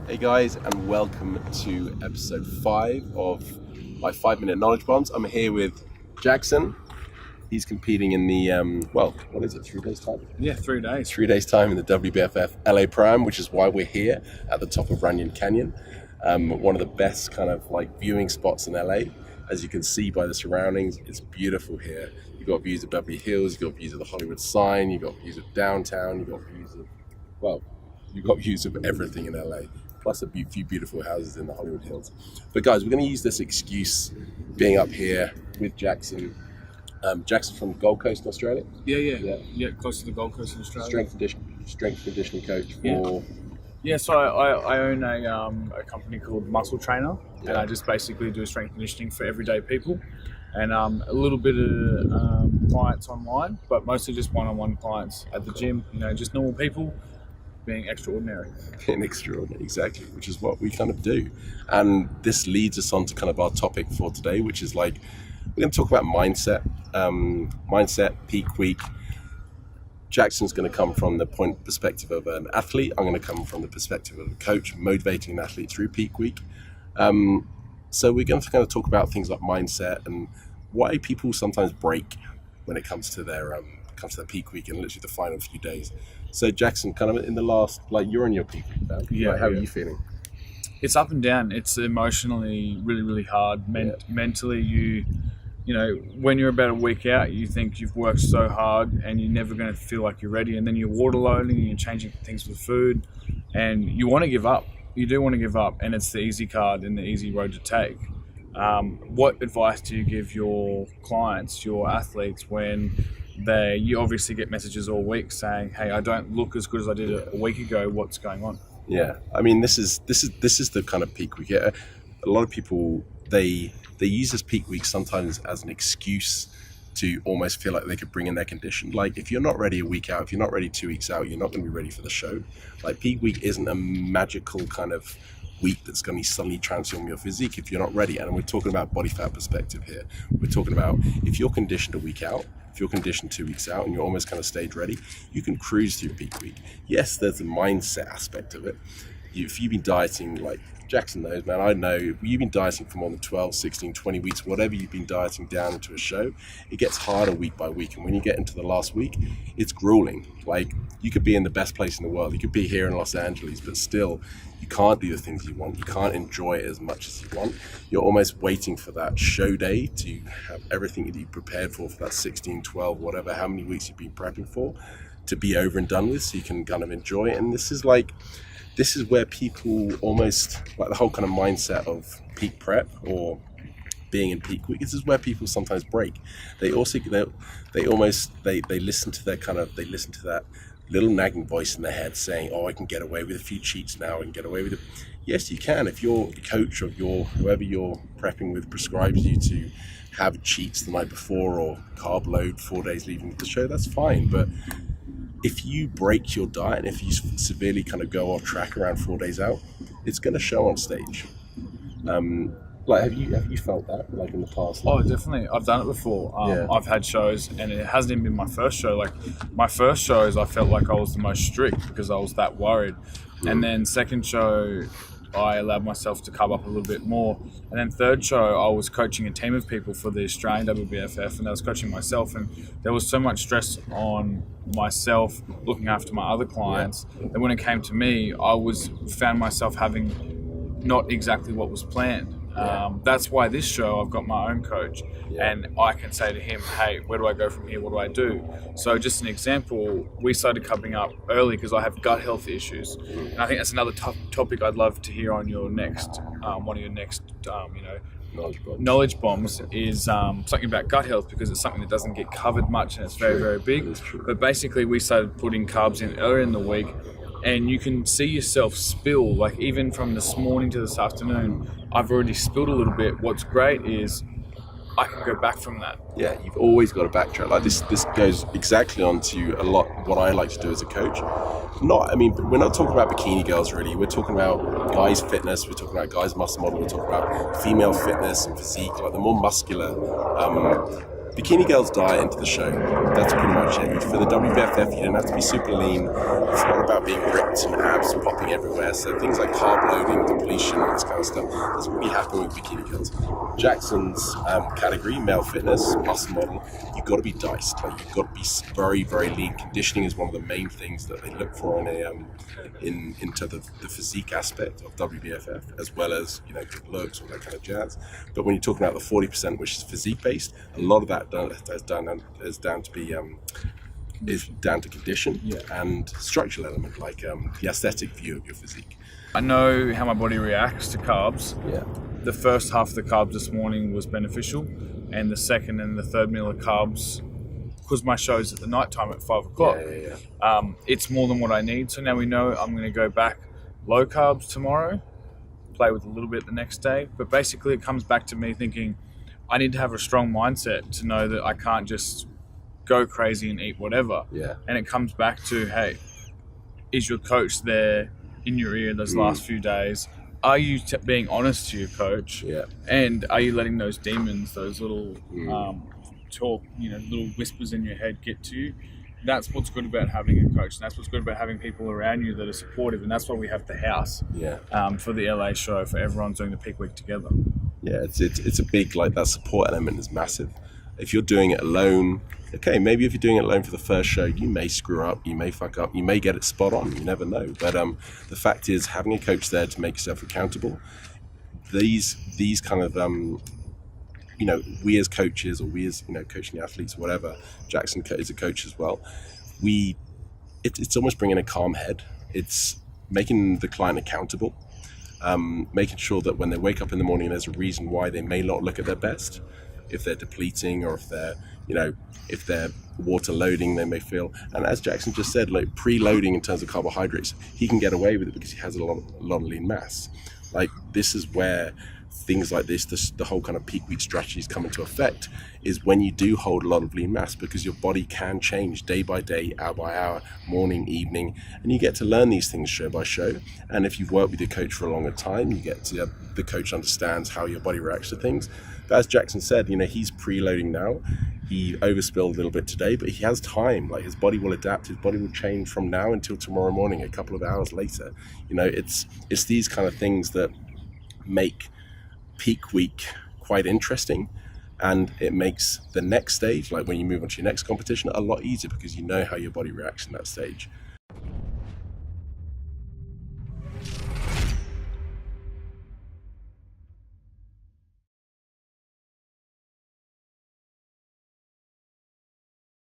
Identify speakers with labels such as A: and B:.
A: Hey guys, and welcome to episode 5 of my 5-minute knowledge bombs. I'm here with Jackson. He's competing in the, 3 days time?
B: Yeah, 3 days.
A: 3 days time in the WBFF LA Pro AM, which is why we're here at the top of Runyon Canyon. One of the best kind of like viewing spots in LA. As you can see by the surroundings, it's beautiful here. You've got views of Beverly Hills, you've got views of the Hollywood sign, you've got views of downtown, you've got views of everything in LA. Plus a few beautiful houses in the Hollywood Hills. But guys, we're going to use this excuse being up here with Jackson. Jackson from Gold Coast, Australia.
B: Yeah, close to the Gold Coast in Australia.
A: Strength conditioning coach for...
B: Yeah, so I own a company called Muscle Trainer, and I just basically do strength conditioning for everyday people, and a little bit of clients online, but mostly just one-on-one clients at the gym. You know, just normal people being extraordinary.
A: Being extraordinary, exactly, which is what we kind of do. And this leads us on to kind of our topic for today, which is like, we're going to talk about mindset, peak week. Jackson's going to come from the perspective of an athlete. I'm going to come from the perspective of a coach motivating an athlete through peak week. So we're going to kind of talk about things like mindset and why people sometimes break when it comes to their peak week and literally the final few days. So Jackson, kind of in the last, like you're on your peak week now.
B: Yeah.
A: How are you feeling?
B: It's up and down. It's emotionally really, really hard. Mentally, you know, when you're about a week out, you think you've worked so hard and you're never going to feel like you're ready. And then you're water loading and you're changing things with food and you want to give up. You do want to give up, and it's the easy card and the easy road to take. What advice do you give your clients, your athletes, when you obviously get messages all week saying, "Hey, I don't look as good as I did a week ago. What's going on?"
A: Yeah, I mean, this is the kind of peak week. A lot of people they use this peak week sometimes as an excuse to almost feel like they could bring in their condition. Like if you're not ready a week out, if you're not ready 2 weeks out, you're not going to be ready for the show. Like peak week isn't a magical kind of week that's going to suddenly transform your physique if you're not ready. And we're talking about body fat perspective here. We're talking about if you're conditioned a week out, if you're conditioned 2 weeks out and you're almost kind of stage ready, you can cruise through peak week. Yes, there's a mindset aspect of it. If you've been dieting, like Jackson knows, man, I know, you've been dieting for more than 12, 16, 20 weeks, whatever you've been dieting down into a show, it gets harder week by week. And when you get into the last week, it's grueling. Like you could be in the best place in the world. You could be here in Los Angeles, but still you can't do the things you want. You can't enjoy it as much as you want. You're almost waiting for that show day to have everything that you prepared for that 16, 12, whatever, how many weeks you've been prepping for, to be over and done with so you can kind of enjoy it. And this is where people almost, like the whole kind of mindset of peak prep or being in peak week, this is where people sometimes break. They listen to that little nagging voice in their head saying, "Oh, I can get away with a few cheats now, I can get away with it." Yes, you can. If your coach or whoever you're prepping with prescribes you to have cheats the night before or carb load 4 days leaving the show, that's fine. But if you break your diet, if you severely kind of go off track around 4 days out, it's going to show on stage. Have you felt that like in the past?
B: Oh, definitely. I've done it before. I've had shows, and it hasn't even been my first show. Like my first shows, I felt like I was the most strict because I was that worried. And then second show, I allowed myself to carb up a little bit more. And then third show, I was coaching a team of people for the Australian WBFF, and I was coaching myself, and there was so much stress on myself looking after my other clients that when it came to me, I found myself having not exactly what was planned. That's why this show, I've got my own coach, and I can say to him, "Hey, where do I go from here? What do I do?" So just an example, we started covering up early because I have gut health issues. And I think that's another topic I'd love to hear on your next, one of your next, knowledge bombs is something about gut health, because it's something that doesn't get covered much and it's very, very big. But basically we started putting carbs in earlier in the week, and you can see yourself spill, like even from this morning to this afternoon, I've already spilled a little bit. What's great is I can go back from that.
A: Yeah, you've always got to backtrack. Like this goes exactly onto a lot what I like to do as a coach. We're not talking about bikini girls really. We're talking about guys' fitness. We're talking about guys' muscle model. We're talking about female fitness and physique, like the more muscular bikini girls diet into the show. That's pretty much it. For the WBFF, you don't have to be super lean. It's not about being ripped and abs popping everywhere. So things like carb loading, depletion, all this kind of stuff, that's really happen with bikini girls. Jackson's category, male fitness, muscle model, you've got to be diced. Like, you've got to be very, very lean. Conditioning is one of the main things that they look for into the physique aspect of WBFF, as well as, you know, good looks, all that kind of jazz. But when you're talking about the 40%, which is physique based, a lot of that is down to condition and structural element, like the aesthetic view of your physique.
B: I know how my body reacts to carbs.
A: Yeah.
B: The first half of the carbs this morning was beneficial, and the second and the third meal of carbs, because my show's at the night time at 5 o'clock. It's more than what I need. So now we know I'm going to go back low carbs tomorrow, play with a little bit the next day. But basically it comes back to me thinking I need to have a strong mindset to know that I can't just go crazy and eat whatever.
A: Yeah.
B: And it comes back to, hey, is your coach there in your ear those last few days? Are you being honest to your coach?
A: Yeah.
B: And are you letting those demons, those little talk, you know, little whispers in your head get to you? That's what's good about having a coach. And that's what's good about having people around you that are supportive. And that's why we have the house for the LA show, for everyone doing the peak week together.
A: Yeah, it's a big, like, that support element is massive. If you're doing it alone, okay, maybe if you're doing it alone for the first show, you may screw up, you may fuck up, you may get it spot on, you never know. But the fact is, having a coach there to make yourself accountable, these kind of, you know, we as coaches, or we as, you know, coaching athletes or whatever, Jackson is a coach as well, it's almost bringing a calm head. It's making the client accountable, making sure that when they wake up in the morning, there's a reason why they may not look at their best. If they're depleting, or if they're, you know, if they're water loading, they may feel. And as Jackson just said, like, preloading in terms of carbohydrates, he can get away with it because he has a lot of lean mass. Like, this is where things like this, the whole kind of peak week strategies come into effect, is when you do hold a lot of lean mass, because your body can change day by day, hour by hour, morning, evening, and you get to learn these things show by show. And if you've worked with your coach for a longer time, you get to, the coach understands how your body reacts to things. But as Jackson said, you know, he's preloading now. He overspilled a little bit today, but he has time. Like, his body will adapt. His body will change from now until tomorrow morning, a couple of hours later. You know, it's these kind of things that make peak week quite interesting, and it makes the next stage, like when you move on to your next competition, a lot easier, because you know how your body reacts in that stage.